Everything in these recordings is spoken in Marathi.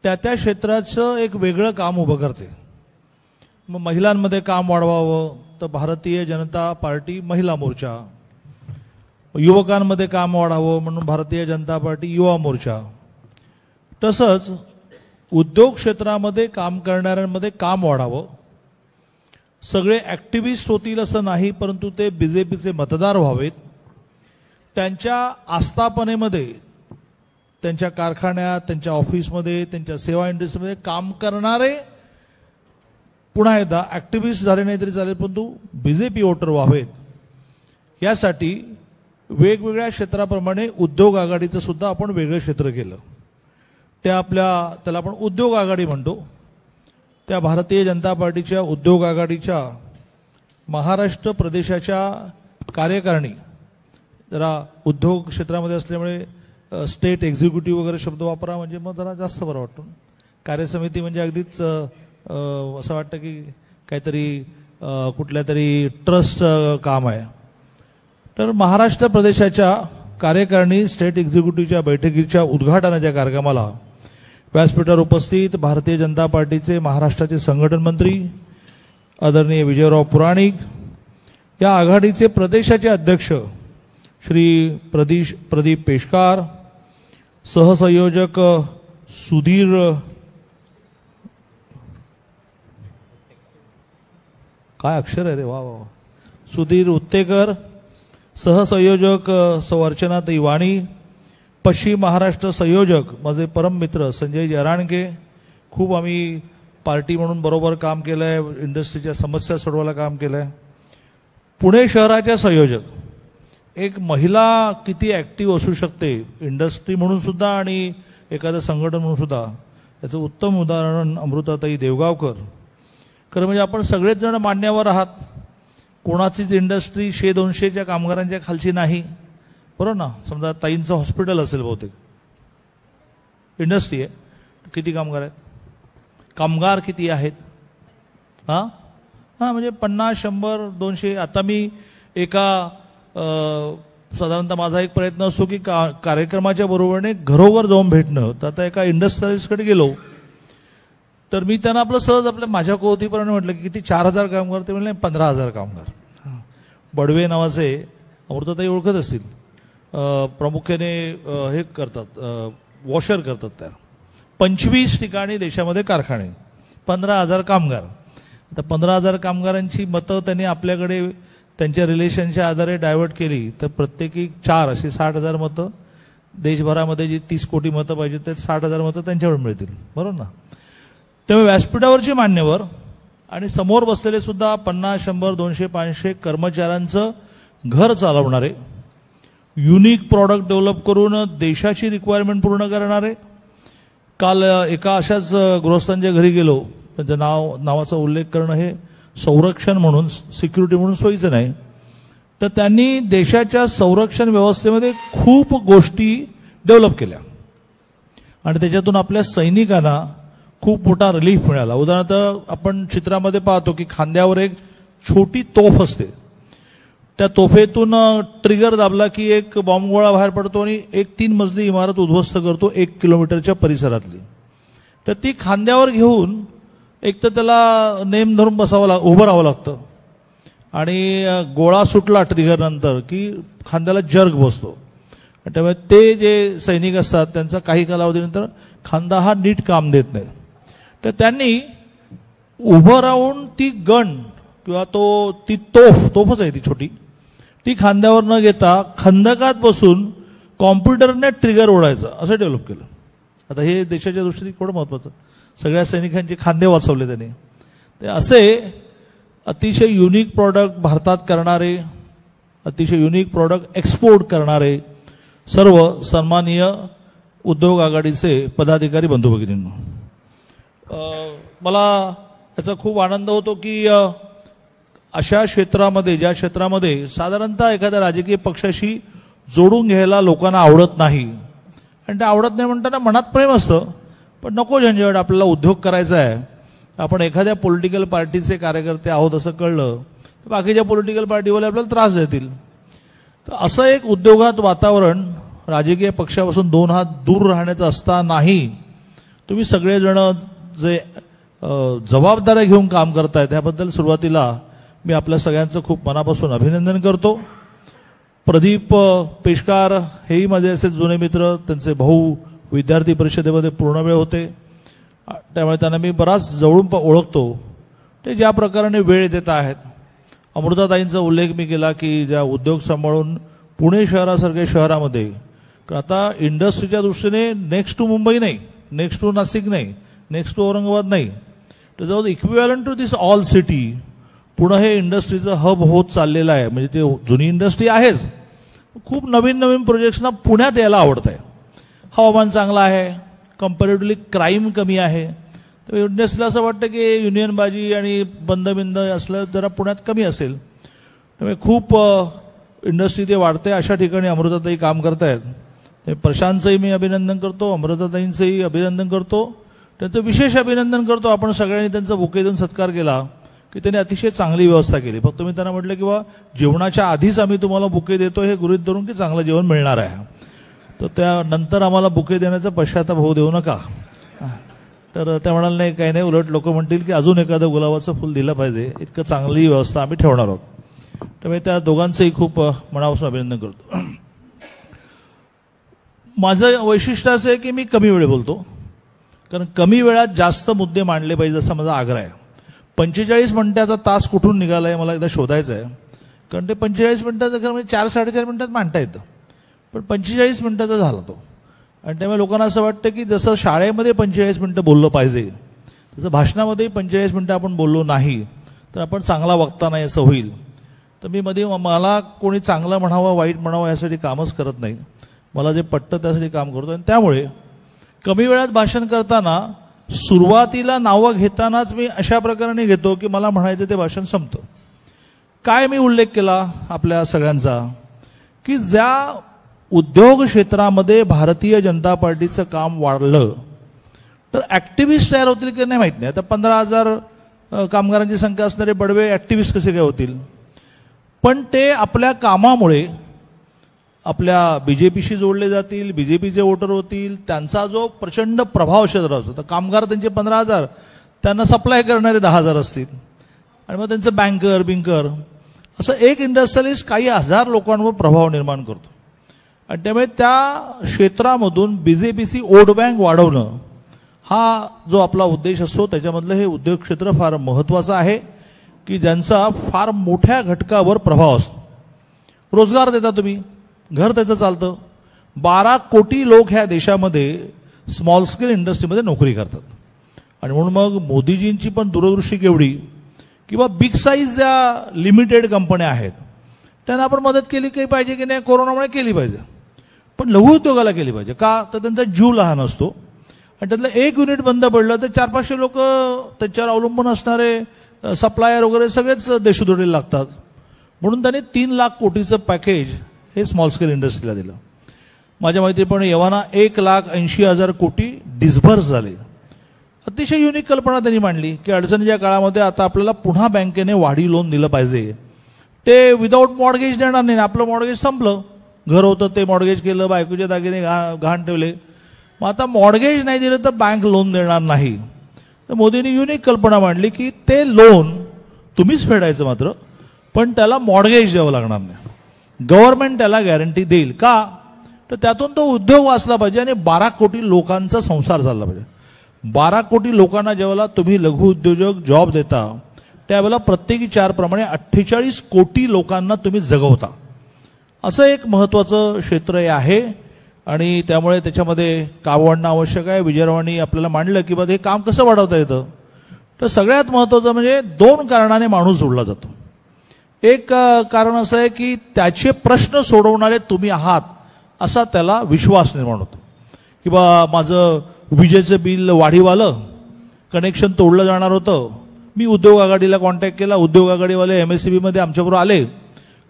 त्या क्षेत्राचं एक वेगळं काम उभं करते. मग महिलांमध्ये काम वाढवावं तर भारतीय जनता पार्टी महिला मोर्चा, युवकांमध्ये काम वाढावं म्हणून भारतीय जनता पार्टी युवा मोर्चा, तसंच उद्योग क्षेत्रामध्ये काम करणाऱ्यांमध्ये काम वाढावं. सगळे ॲक्टिव्हिस्ट होतील असं नाही, परंतु ते बीजेपीचे मतदार व्हावेत. त्यांच्या आस्थापनेमध्ये, त्यांच्या कारखान्यात, त्यांच्या ऑफिसमध्ये, त्यांच्या सेवा इंडस्ट्रीमध्ये काम करणारे पुन्हा एकदा ॲक्टिव्हिस्ट झाले नाही तरी चालेल, परंतु बीजेपी वोटर व्हावेत. यासाठी वेगवेगळ्या क्षेत्राप्रमाणे उद्योग आघाडीचं सुद्धा आपण वेगळं क्षेत्र केलं. त्याला आपण उद्योग आघाडी म्हणतो. त्या भारतीय जनता पार्टीच्या उद्योग आघाडीच्या महाराष्ट्र प्रदेशाच्या कार्यकारिणी, जरा उद्योग क्षेत्रामध्ये असल्यामुळे स्टेट एक्झिक्युटिव्ह वगैरे शब्द वापरा म्हणजे मग जरा जास्त बरं वाटतं. कार्यसमिती म्हणजे अगदीच असं वाटतं की काहीतरी कुठल्या तरी ट्रस्ट काम आहे. तर महाराष्ट्र प्रदेशाच्या कार्यकारिणी स्टेट एक्झिक्युटिव्हच्या बैठकीच्या उद्घाटनाच्या कार्यक्रमाला व्यासपीठावर उपस्थित भारतीय जनता पार्टीचे महाराष्ट्राचे संघटन मंत्री आदरणीय विजयराव पुराणिक, या आघाडीचे प्रदेशाचे अध्यक्ष श्री प्रदीप पेशकार, सहसंयोजक सुधीर काय अक्षर आहे रे वा वा सुधीर उत्तेकर, सहसंयोजक सौ अर्चनाताई वाणी, पश्चिम महाराष्ट्र संयोजक माझे परम मित्र संजय जराणके. खूप आम्ही पार्टी म्हणून बरोबर काम केलं आहे, इंडस्ट्रीच्या समस्या सोडवायला काम केलं आहे. पुणे शहराच्या संयोजक, एक महिला किती ॲक्टिव्ह असू शकते इंडस्ट्री म्हणून सुद्धा आणि एखादं संघटन म्हणून सुद्धा, याचं उत्तम उदाहरण अमृताताई देवगावकर. खरं म्हणजे आपण सगळेच जण मान्यवर आहात, कोणाचीच इंडस्ट्री 100-200च्या कामगारांच्या खालची नाही, बरोबर ना. समजा ताईंचं हॉस्पिटल असेल, बहुतेक इंडस्ट्री आहे, किती कामगार आहेत, कामगार किती आहेत, हां म्हणजे 50, 100, 200. आता मी एका साधारणतः माझा एक प्रयत्न असतो की कार्यक्रमाच्या बरोबरीने घरोघर जाऊन भेटणं. तर आता एका इंडस्ट्रियलिस्टकडे गेलो तर मी त्यांना आपलं माझ्या कोवतीप्रमाणे म्हटलं की किती 4000 कामगार, ते म्हणले 15000 कामगार. बडवे नावाचे अमृताताई ओळखत असतील, प्रामुख्याने हे करतात, वॉशर करतात. त्या 25 ठिकाणी देशामध्ये कारखाने, 15000 कामगार. आता 15000 कामगारांची मतं त्यांनी आपल्याकडे त्यांच्या रिलेशनच्या आधारे डायव्हर्ट केली तर प्रत्येकी 4 अशी 60,000 मतं. देशभरामध्ये जी 30 कोटी मतं पाहिजे ते 60,000 मतं त्यांच्यावर मिळतील, बरोबर ना. त्यामुळे व्यासपीठावरचे मान्यवर आणि समोर बसलेले सुद्धा 50, 100, 200, 500 कर्मचाऱ्यांचं घर चालवणारे, युनिक प्रॉडक्ट डेव्हलप करून देशाची रिक्वायरमेंट पूर्ण करणारे. काल एका अशाच गृहस्थांच्या घरी गेलो, त्यांच्या नावाचा उल्लेख करणं हे संरक्षण म्हणून, सिक्युरिटी म्हणून सोयीचं नाही. तर त्यांनी देशाच्या संरक्षण व्यवस्थेमध्ये खूप गोष्टी डेव्हलप केल्या आणि त्याच्यातून आपल्या सैनिकांना खूप मोठा रिलीफ मिळाला. उदाहरणार्थ आपण चित्रामध्ये पाहतो की खांद्यावर एक छोटी तोफ असते, त्या तोफेतून ट्रिगर दाबला की एक बॉम्बगोळा बाहेर पडतो आणि एक 3 मजली इमारत उद्ध्वस्त करतो 1 किलोमीटरच्या परिसरातली. तर ती खांद्यावर घेऊन एक तर त्याला नेम धरून उभं राहावं लागतं आणि गोळा सुटला ट्रिगर नंतर की खांद्याला जर्क बसतो. त्यामुळे ते जे सैनिक असतात त्यांचा काही कालावधीनंतर खांदा हा नीट काम देत नाही. तर त्यांनी उभं राहून ती गन किंवा ती तोफच आहे ती छोटी, ती खांद्यावर न घेता खंदकात बसून कॉम्प्युटरने ट्रिगर ओढायचं असं डेव्हलप केलं. आता हे देशाच्या दृष्टीने थोडं महत्त्वाचं, सगळ्या सैनिकांचे खांदे वाचवले त्यांनी. ते असे अतिशय युनिक प्रॉडक्ट भारतात करणारे, अतिशय युनिक प्रॉडक्ट एक्सपोर्ट करणारे सर्व सन्माननीय उद्योग आघाडीचे पदाधिकारी बंधू भगिनींनो, मला याचा खूप आनंद होतो की अशा क्षेत्रामध्ये, ज्या क्षेत्रामध्ये साधारणतः एखाद्या राजकीय पक्षाशी जोडून घ्यायला लोकांना आवडत नाही, आणि ते आवडत नाही म्हणताना मनात प्रेम असतं पण नको झंझट, आपल्याला उद्योग करायचा आहे, आपण एखाद्या पॉलिटिकल पार्टीचे कार्यकर्ते आहोत असं कळलं तर बाकीच्या पॉलिटिकल पार्टीवाले आपल्याला त्रास देतील. तर असं एक उद्योगात वातावरण राजकीय पक्षापासून 2 हात दूर राहण्याचं असता नाही तुम्ही सगळेजण जे जबाबदाऱ्या घेऊन काम करताय त्याबद्दल सुरुवातीला मी आपल्या सगळ्यांचं खूप मनापासून अभिनंदन करतो. प्रदीप पेशकार हेही माझे असे जुने मित्र, त्यांचे भाऊ विद्यार्थी परिषदेमध्ये पूर्ण वेळ होते, त्यामुळे त्यांना मी बराच जवळून ओळखतो. ते ज्या प्रकारे वेळ देत आहेत. अमृताताईंचा उल्लेख मी केला की ज्या उद्योग सांभाळून पुणे शहरासारख्या शहरामध्ये, आता इंडस्ट्रीच्या दृष्टीने नेक्स्ट टू मुंबई नाही, नेक्स्ट टू नाशिक नाही, नेक्स्ट टू औरंगाबाद नाही, त्याच्यावर equivalent to this all city Pune हे इंडस्ट्रीचं हब होत चाललेलं आहे. म्हणजे ते जुनी इंडस्ट्री आहेच, खूप नवीन नवीन प्रोजेक्ट्सना पुण्यात यायला आवडत आहे. हवामान चांगलं आहे, कम्पॅरेटिव्हली क्राईम कमी आहे, तर इंडस्ट्रीला असं वाटतं की युनियनबाजी आणि बंद असलं जरा पुण्यात कमी असेल. त्यामुळे खूप इंडस्ट्री ते वाढते. अशा ठिकाणी अमृताताई काम करतायत. ते प्रशांतचंही मी अभिनंदन करतो, अमृताताईंचंही अभिनंदन करतो, त्यांचं विशेष अभिनंदन करतो. आपण सगळ्यांनी त्यांचा बुके देऊन सत्कार केला की त्यांनी अतिशय चांगली व्यवस्था केली. फक्त मी त्यांना म्हटलं की बा जेवणाच्या आधीच आम्ही तुम्हाला बुके देतो हे गृहीत धरून की चांगलं जेवण मिळणार आहे, तर त्यानंतर आम्हाला बुके देण्याचा पश्चाताप होऊ देऊ नका. तर त्या म्हणाल नाही काही नाही, उलट लोक म्हणतील की अजून एखादं गुलाबाचं फुल दिलं पाहिजे, इतकं चांगली व्यवस्था आम्ही ठेवणार आहोत. त्यामुळे त्या दोघांचंही खूप मनापासून अभिनंदन करतो. माझं वैशिष्ट्य असं आहे की मी कमी वेळ बोलतो, कारण कमी वेळात जास्त मुद्दे मांडले पाहिजे असा माझा आग्रह आहे. 45 मिनिटाचा तास कुठून निघाला आहे मला एकदा शोधायचं आहे, कारण ते 45 मिनिटाचं खरं म्हणजे 4-4.5 मिनिटात मांडता येतं, पण 45 मिनिटाचा झाला तो. आणि त्यामुळे लोकांना असं वाटतं की जसं शाळेमध्ये 45 मिनिटं बोललं पाहिजे तसं भाषणामध्येही 45 मिनिटं आपण बोललो नाही तर आपण चांगला वक्ता नाही असं होईल. तर मी मध्ये मला कोणी चांगलं म्हणावं वाईट म्हणावं यासाठी कामच करत नाही, मला जे पटतं त्यासाठी काम करतो. आणि त्यामुळे कमी वेळात भाषण करताना सुरुवातीला नावं घेतानाच मी अशा प्रकारे घेतो की मला म्हणायचं ते भाषण संपतं. काय मी उल्लेख केला आपल्या सगळ्यांचा की ज्या उद्योग क्षेत्रामध्ये भारतीय जनता पार्टीचं काम वाढलं तर ॲक्टिव्हिस्ट तयार होतील की नाही माहीत नाही. आता 15,000 कामगारांची संख्या असणारे बडवे ॲक्टिव्हिस्ट कसे काय होतील, पण ते आपल्या कामामुळे आपल्या बीजेपीशी जोडले जातील, बीजेपीचे वोटर होतील, त्यांचा जो प्रचंड प्रभाव क्षेत्र असतो. तर कामगार त्यांचे 15,000, त्यांना सप्लाय करणारे 10,000 असतील, आणि मग त्यांचं बँकर असं एक इंडस्ट्रियलिस्ट काही हजार लोकांवर प्रभाव निर्माण करतो. आणि त्यामुळे त्या क्षेत्रामधून बीजेपीची वोट बँक वाढवणं हा जो आपला उद्देश असतो, त्याच्यामधलं हे उद्योग क्षेत्र फार महत्त्वाचं आहे की ज्यांचा फार मोठ्या घटकावर प्रभाव असतो. रोजगार देता तुम्ही, घर त्याचं चालतं. 12 कोटी लोक ह्या देशामध्ये स्मॉल स्केल इंडस्ट्रीमध्ये नोकरी करतात. आणि म्हणून मग मोदीजींची पण दूरदृष्टी केवढी, किंवा बिग साईज ज्या लिमिटेड कंपन्या आहेत त्यांना आपण मदत केली काही पाहिजे की नाही, कोरोनामुळे केली पाहिजे, पण लघु उद्योगाला केली पाहिजे. का तर त्यांचा जीव लहान असतो आणि त्यातलं एक युनिट बंद पडलं तर 400-500 लोक त्याच्यावर अवलंबून असणारे सप्लायर वगैरे सगळेच देशोधडीला लागतात. म्हणून त्यांनी 3 लाख कोटीचं पॅकेज हे स्मॉल स्केल इंडस्ट्रीला दिलं. माझ्या माहितीप्रमाणे यवाना 1,80,000 कोटी डिस्बर्स झाले. अतिशय युनिक कल्पना त्यांनी मांडली की अडचणीच्या काळामध्ये आता आपल्याला पुन्हा बँकेने वाढी लोन दिलं पाहिजे. ते विदाऊट मॉर्गेज देणार नाही, आपलं मॉर्गेज संपलं, घर होतं ते मॉर्गेज केलं, बायकोचे दागिने घाण ठेवले, मग आता मॉर्गेज नाही दिलं तर बँक लोन देणार नाही. तर मोदींनी युनिक कल्पना मांडली की ते लोन तुम्हीच फेडायचं मात्र, पण त्याला मॉर्गेज द्यावं लागणार नाही, गव्हर्नमेंट त्याला गॅरंटी देईल. का तर त्यातून तो उद्योग वाचला पाहिजे आणि 12 कोटी लोकांचा संसार चालला पाहिजे. 12 कोटी लोकांना जेव्हा तुम्ही लघु उद्योजक जॉब देता त्यावेळेला प्रत्येकी 4 प्रमाणे 48 कोटी लोकांना तुम्ही जगवता. असं एक महत्त्वाचं क्षेत्र हे आहे आणि त्यामुळे त्याच्यामध्ये काम वाढणं आवश्यक आहे. विजयरावांनी आपल्याला मांडलं की बा हे काम कसं वाढवता येतं, तर सगळ्यात महत्त्वाचं म्हणजे 2 कारणाने माणूस जोडला जातो. एक कारण असं आहे की त्याचे प्रश्न सोडवणारे तुम्ही आहात असा त्याला विश्वास निर्माण होतो. की बा माझं विजेचं बिल वाढीव आलं, कनेक्शन तोडलं जाणार होतं, मी उद्योग आघाडीला कॉन्टॅक्ट केला, उद्योग आघाडीवाले MSCBमध्ये आमच्याबरोबर आले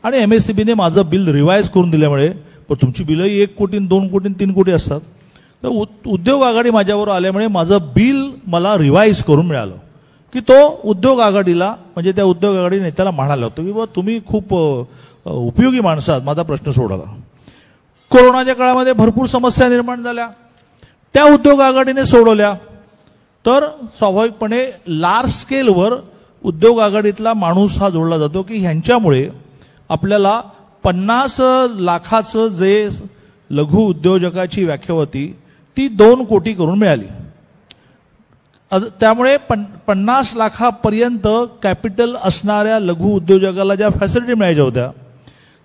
आणि MSCBने माझं बिल रिवाईज करून दिल्यामुळे, पण तुमची बिलही 1 कोटी 2 कोटी 3 कोटी असतात, तर उद्योग आघाडी माझ्याबरोबर आल्यामुळे माझं बिल मला रिवाईज करून मिळालं. की तो उद्योग आघाडीला म्हणजे त्या उद्योग आघाडी नेत्याला म्हणाला होतो की बा तुम्ही खूप उपयोगी माणसं आहात, माझा प्रश्न सोडवला. कोरोनाच्या काळामध्ये भरपूर समस्या निर्माण झाल्या, त्या उद्योग आघाडीने सोडवल्या तर स्वाभाविकपणे लार्ज स्केलवर उद्योग आघाडीतला माणूस हा जोडला जातो की ह्यांच्यामुळे आपल्याला 50 लाखाचं जे लघु उद्योजकाची व्याख्या होती ती 2 कोटी करून मिळाली. त्यामुळे 50 लाखापर्यंत कॅपिटल असणाऱ्या लघु उद्योजकाला ज्या फॅसिलिटी मिळायच्या होत्या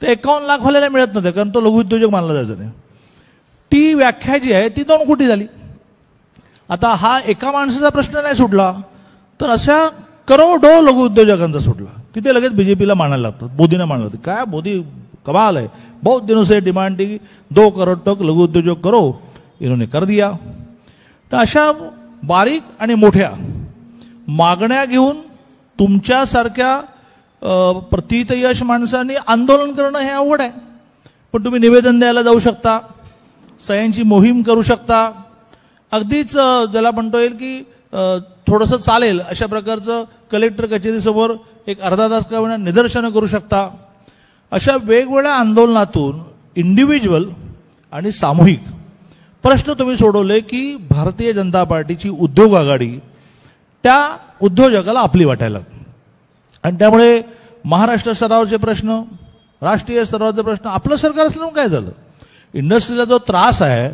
ते 51 लाखवाल्याला मिळत नव्हत्या, कारण तो लघु उद्योजक मानला जायचा नाही. ती व्याख्या जी आहे ती 2 कोटी झाली. आता हा एका माणसाचा प्रश्न नाही सुटला तर अशा करोडो लघु उद्योजकांचा सुटला की ते लगेच बीजेपीला मानायला लागतात, मोदींना मानायला लागतात. काय मोदी कमाल है, बहुत दिनों से डिमांड थी 2 करोड़ तक लघु उद्योग करो, इन्होंने कर दिया. तर अशा बारीक आणि मोठ्या मागण्या घेऊन तुमच्यासारख्या प्रतितयश माणसांनी आंदोलन करणं हे अवघड आहे. पण तुम्ही निवेदन द्यायला जाऊ शकता, सह्यांची मोहीम करू शकता, अगदीच ज्याला म्हणता येईल की थोडंसं चालेल अशा प्रकारचं कलेक्टर कचेरीसमोर एक अर्धा तास का निदर्शनं करू शकता. अशा वेगवेगळ्या आंदोलनातून इंडिव्हिज्युअल आणि सामूहिक प्रश्न तुम्ही सोडवले की भारतीय जनता पार्टीची उद्योग आघाडी त्या उद्योजकाला आपली वाटायला लागते. आणि त्यामुळे महाराष्ट्र स्तरावरचे प्रश्न, राष्ट्रीय स्तरावरचे प्रश्न, आपलं सरकार असल्यामुळे काय झालं, इंडस्ट्रीला जो त्रास आहे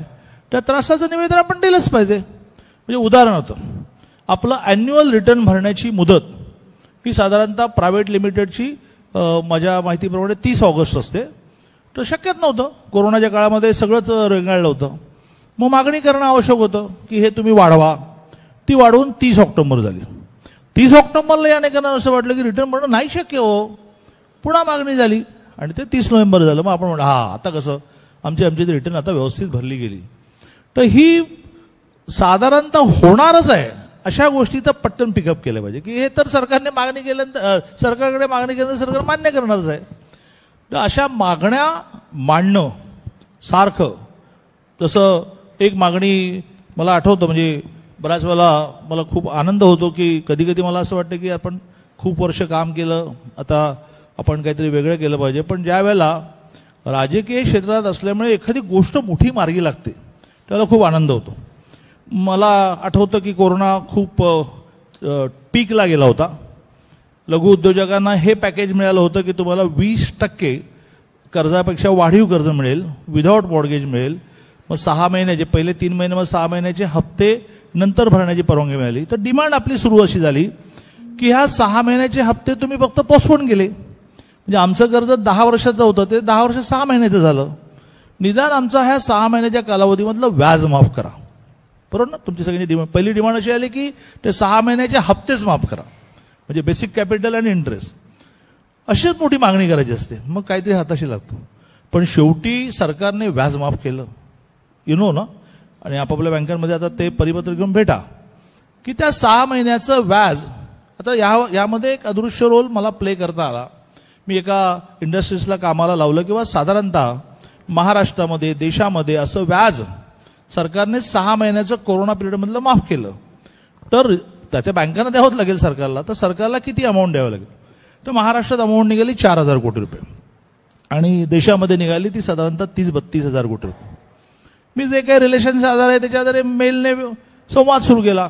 त्या त्रासाचं निवेदन आपण दिलंच पाहिजे. म्हणजे उदाहरणार्थ आपलं ॲन्युअल रिटर्न भरण्याची मुदत ही साधारणतः प्रायव्हेट लिमिटेडची माझ्या माहितीप्रमाणे 30 ऑगस्ट असते. तर शक्यच नव्हतं, कोरोनाच्या काळामध्ये सगळंच रेंगाळलं होतं. मग मागणी करणं आवश्यक होतं की हे तुम्ही वाढवा. ती वाढवून 30 ऑक्टोबर झाली. 30 ऑक्टोबरला या अनेकांना असं वाटलं की रिटर्न भरणं नाही शक्य हो, पुन्हा मागणी झाली आणि ते 30 नोव्हेंबर झालं. मग आपण म्हणलं आता कसं आमची रिटर्न आता व्यवस्थित भरली गेली. तर ही साधारणतः होणारच आहे. अशा गोष्टी तर पटकन पिकअप केल्या पाहिजे की हे तर सरकारने मागणी केल्यानंतर सरकारकडे मागणी केल्यानंतर सरकार मान्य करणारच आहे. तर अशा मागण्या मांडणं सारखं, जसं एक मागणी मला आठवतं, म्हणजे बऱ्याच वेळेला मला खूप आनंद होतो की कधी कधी मला असं वाटतं की आपण खूप वर्ष काम केलं, आता आपण काहीतरी वेगळं केलं पाहिजे. पण ज्या वेळेला राजकीय क्षेत्रात असल्यामुळे एखादी गोष्ट मोठी मार्गी लागते त्याला खूप आनंद होतो. मला आठवतं की कोरोना खूप पीकला गेला होता. लघु उद्योजकांना हे पॅकेज मिळालं होतं की तुम्हाला 20% कर्जापेक्षा वाढीव कर्ज मिळेल, विदाऊट मॉर्गेज मिळेल. मग 6 महिन्याचे पहिले 3 महिने, मग 6 महिन्याचे हप्ते नंतर भरण्याची परवानगी मिळाली. तर डिमांड आपली सुरू अशी झाली की ह्या 6 महिन्याचे हप्ते तुम्ही फक्त पोस्टपोन केले. म्हणजे आमचं कर्ज 10 वर्षाचं होतं ते 10 वर्ष 6 महिन्याचं झालं. निदान आमचा ह्या 6 महिन्याच्या कालावधीमधलं व्याज माफ करा. बरोबर ना. तुमची सगळ्यांची डिमांड, पहिली डिमांड अशी आली की ते 6 महिन्याचे हप्तेच माफ करा, म्हणजे बेसिक कॅपिटल आणि इंटरेस्ट. अशीच मोठी मागणी करायची असते, मग काहीतरी हाताशी लागतं. पण शेवटी सरकारने व्याज माफ केलं, ना. आणि आपापल्या बँकांमध्ये आता ते परिपत्र घेऊन भेटा की त्या 6 महिन्याचं व्याज. आता यामध्ये एक अदृश्य रोल मला प्ले करता आला. मी एका इंडस्ट्रीजला कामाला लावलं किंवा साधारणतः महाराष्ट्रामध्ये देशामध्ये असं व्याज सरकारने 6 महिन्याचं कोरोना पिरियडमधलं माफ केलं. तर त्या बँकांना द्यावंच लागेल सरकारला. तर सरकारला किती अमाऊंट द्यावं लागेल. तर महाराष्ट्रात अमाऊंट निघाली 4,000 कोटी रुपये आणि देशामध्ये निघाली ती साधारणतः 30-32 हजार कोटी रुपये. मी जे काही रिलेशनचे आधार आहे त्याच्या आधारे मेलने संवाद सुरू केला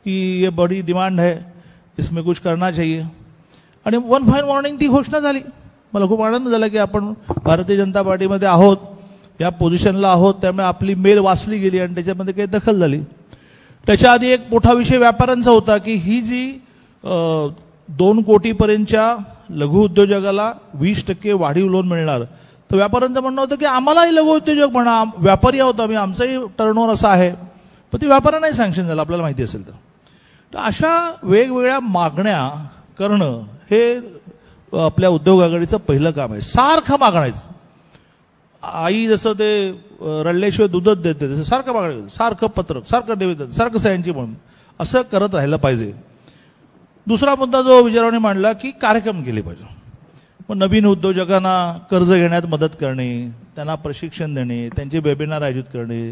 की ये बड़ी डिमांड है, इसमें कुछ करना चाहिए. आणि वन फाईन मॉर्निंग ती घोषणा झाली. मला खूप आनंद झाला की आपण भारतीय जनता पार्टीमध्ये आहोत, या पोझिशनला आहोत, त्यामुळे आपली मेल वाचली गेली आणि त्याच्यामध्ये काही दखल झाली. त्याच्या आधी एक मोठा विषय व्यापाऱ्यांचा होता की ही जी 2 कोटीपर्यंतच्या लघु उद्योजकाला 20% वाढीव लोन मिळणार. तर व्यापाऱ्यांचं म्हणणं होतं की आम्हालाही लघु उद्योजक म्हणा, व्यापारी आहोत आम्ही, आमचाही टर्नओव्हर असा आहे. पण ती व्यापाऱ्यांनाही सँक्शन झालं आपल्याला माहिती असेल तर. तर अशा वेगवेगळ्या मागण्या करणं हे आपल्या उद्योग आघाडीचं पहिलं काम आहे. सारखं मागणायचं. आई जसं ते रडल्याशिवाय दूधच देते तसं सारखं मागणं, सारखं पत्रक, सारखं निवेदन, सारखं सह्यांची म्हणून असं करत राहिलं पाहिजे. दुसरा मुद्दा जो विचाराने मांडला की कार्यक्रम केले पाहिजे. मग नवीन उद्योजकांना कर्ज घेण्यात मदत करणे, त्यांना प्रशिक्षण देणे, त्यांचे वेबिनार आयोजित करणे,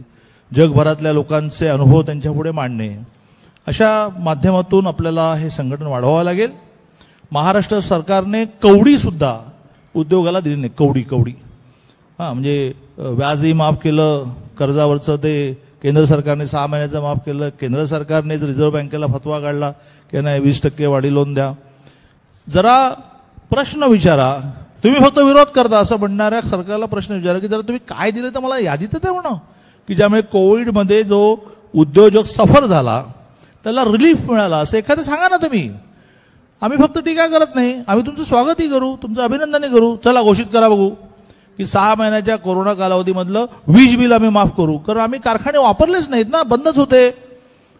जगभरातल्या लोकांचे अनुभव त्यांच्यापुढे मांडणे, अशा माध्यमातून आपल्याला हे संघटन वाढवावं लागेल. महाराष्ट्र सरकारने कवडीसुद्धा उद्योगाला दिली नाही. कवडी म्हणजे व्याजही माफ केलं, कर्जावरचं ते केंद्र सरकारने 6 महिन्याचं माफ केलं. केंद्र सरकारने रिझर्व्ह बँकेला फतवा काढला की नाही 20% वाढी लोन द्या. जरा प्रश्न विचारा. तुम्ही फक्त विरोध करता असं म्हणणाऱ्या सरकारला प्रश्न विचारा की जरा तुम्ही काय दिलं तर मला यादी तर द्या म्हणा, की ज्यामुळे कोविडमध्ये जो उद्योजक सफर झाला त्याला रिलीफ मिळाला असं एखादं सांगा ना तुम्ही. आम्ही फक्त टीका करत नाही, आम्ही तुमचं स्वागतही करू, तुमचं अभिनंदनही करू. चला घोषित करा बघू की 6 महिन्याच्या कोरोना कालावधीमधलं वीज बिल आम्ही माफ करू. कारण आम्ही कारखाने वापरलेच नाहीत ना, बंदच होते.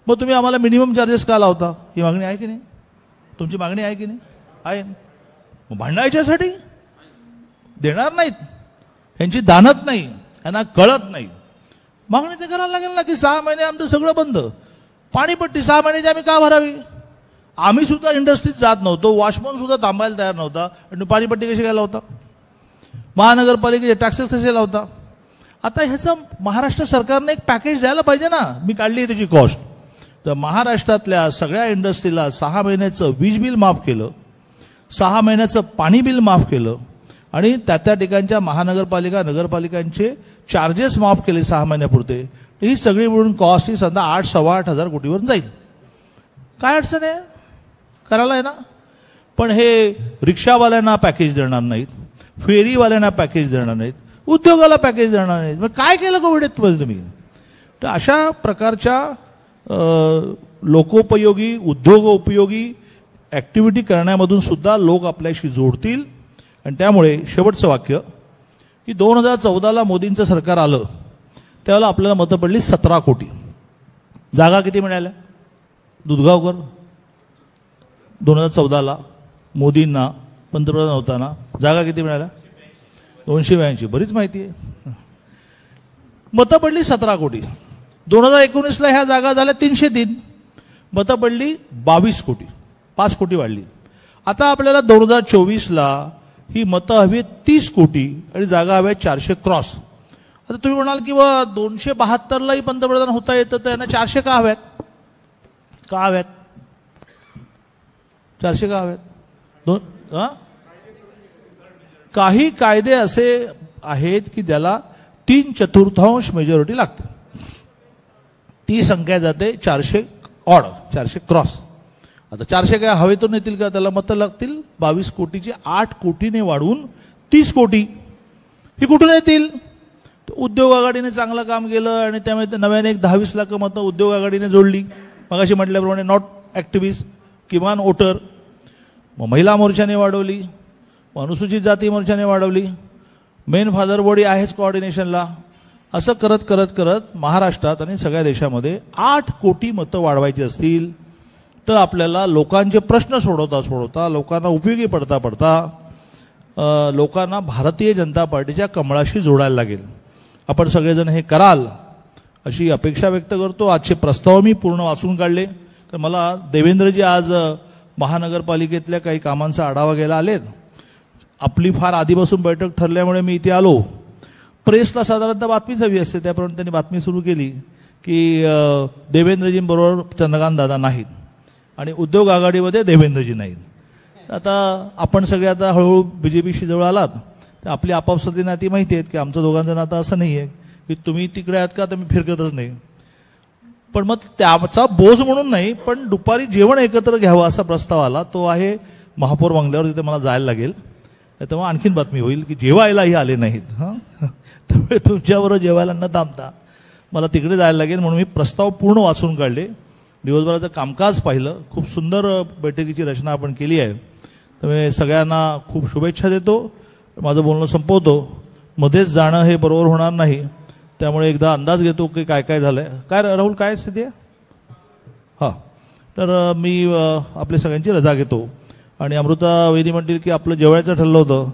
मग तुम्ही आम्हाला मिनिमम चार्जेस का लावता? ही मागणी आहे की नाही? तुमची मागणी आहे की नाही? आहे. मग भांडायच्यासाठी देणार नाहीत, यांची दानत नाही, यांना कळत नाही. मागणी ते करायला लागेल ना की 6 महिने आमचं सगळं बंद. पाणीपट्टी 6 महिन्याची आम्ही का भरावी? आम्ही सुद्धा इंडस्ट्रीत जात नव्हतो, वॉचमन सुद्धा थांबायला तयार नव्हता, आणि पाणीपट्टी कशी काय लावता? महानगरपालिकेचे टॅक्सेस कसे लावता? आता ह्याचं महाराष्ट्र सरकारने एक पॅकेज द्यायला पाहिजे ना. मी काढली त्याची कॉस्ट. तर महाराष्ट्रातल्या सगळ्या इंडस्ट्रीला 6 महिन्याचं वीज बिल माफ केलं, 6 महिन्याचं पाणी बिल माफ केलं, आणि त्या ठिकाणच्या महानगरपालिका नगरपालिकांचे चार्जेस माफ केले 6 महिन्यापुरते. ही सगळी मिळून कॉस्ट ही सध्या 8-8.25 कोटीवर जाईल. काय अडचण आहे? करायला आहे ना. पण हे रिक्षावाल्यांना पॅकेज देणार नाहीत, फेरीवाल्यांना पॅकेज देणार नाहीत, उद्योगाला पॅकेज देणार नाहीत. मग काय केलं कोविडमध्ये तुम्ही? तर अशा प्रकारच्या लोकोपयोगी उद्योगोपयोगी ॲक्टिव्हिटी करण्यामधून सुद्धा लोक आपल्याशी जोडतील. आणि त्यामुळे शेवटचं वाक्य की 2014ला मोदींचं सरकार आलं त्यावेळेला आपल्याला मतं पडली 17 कोटी. जागा किती मिळाल्या? दुधगावकर 2014ला मोदींना पंतप्रधान होताना जागा किती मिळाल्या? 282. बरीच माहिती आहे. मतं पडली 17 कोटी. 2019ला ह्या जागा झाल्या 303. मतं पडली 22 कोटी, 5 कोटी वाढली. आता आपल्याला 2024ला ही मतं हवी 30 कोटी आणि जागा हव्या 400 क्रॉस. आता तुम्ही म्हणाल की 272लाही पंतप्रधान होता येतं, तर यांना 400 का हव्यात? का हव्यात 400 का हव्यात? काही कायदे असे आहेत की ज्याला 3/4 मेजॉरिटी लागते. ती संख्या जाते 400 ऑड, 400 क्रॉस. आता 400 काय हवेतून येतील का? त्याला मतं लागतील 22 कोटीची 8 कोटीने वाढवून 30 कोटी. ही कुठून येतील? उद्योग आघाडीने चांगलं काम केलं आणि त्यामुळे नव्याने 10-20 लाख मतं उद्योग आघाडीने जोडली. मगाशी म्हटल्याप्रमाणे नॉट ॲक्टिव्हिस्ट, किमान वोटर. मग महिला मोर्चाने वाढवली, अनुसूचित जाती मोर्चाने वाढवली, मेन फादर बॉडी आहेच कोऑर्डिनेशनला. असं करत करत करत महाराष्ट्रात आणि सगळ्या देशामध्ये 8 कोटी मतं वाढवायची असतील तर आपल्याला लोकांचे प्रश्न सोडवता लोकांना उपयोगी पडता लोकांना भारतीय जनता पार्टीच्या कमळाशी जोडायला लागेल. आपण सगळेजण हे कराल अशी अपेक्षा व्यक्त करतो. आजचे प्रस्ताव मी पूर्ण वाचून काढले. तर मला देवेंद्रजी आज महानगरपालिकेतल्या काही कामांचा आढावा घ्यायला आलेत. आपली फार आधीपासून बैठक ठरल्यामुळे मी इथे आलो. प्रेसला साधारणतः बातमीच हवी असते, त्याप्रमाणे त्यांनी बातमी सुरू केली की देवेंद्रजींबरोबर चंद्रकांत दादा नाहीत आणि उद्योग आघाडीमध्ये देवेंद्रजी नाहीत. आता आपण सगळे आता हळूहळू बीजेपीशी जवळ आलात तर आपली आपापसातली नाती माहिती आहेत की आमचं दोघांचं नातं असं नाही आहे की तुम्ही तिकडे आहात का तर मी फिरकतच नाही. पण मग त्याचा बोज म्हणून नाही, पण दुपारी जेवण एकत्र घ्यावं असा प्रस्ताव आला. तो आहे महापौर बंगल्यावर, तिथे मला जायला लागेल. त्यामुळे आणखीन बातमी होईल की जेवायलाही आले नाहीत. हां, त्यामुळे तुमच्याबरोबर जेवायला न थांबता मला तिकडे जायला लागेल. म्हणून मी प्रस्ताव पूर्ण वाचून काढले, दिवसभराचं कामकाज पाहिलं. खूप सुंदर बैठकीची रचना आपण केली आहे. त्यामुळे सगळ्यांना खूप शुभेच्छा देतो. माझं बोलणं संपवतो. मध्येच जाणं हे बरोबर होणार नाही, त्यामुळे एकदा अंदाज घेतो की काय काय झालंय. काय राहुल, काय स्थिती आहे? हां, तर मी आपल्या सगळ्यांची रजा घेतो. आणि अमृता वहिनी म्हणतील की आपलं जेवायचं ठरलं होतं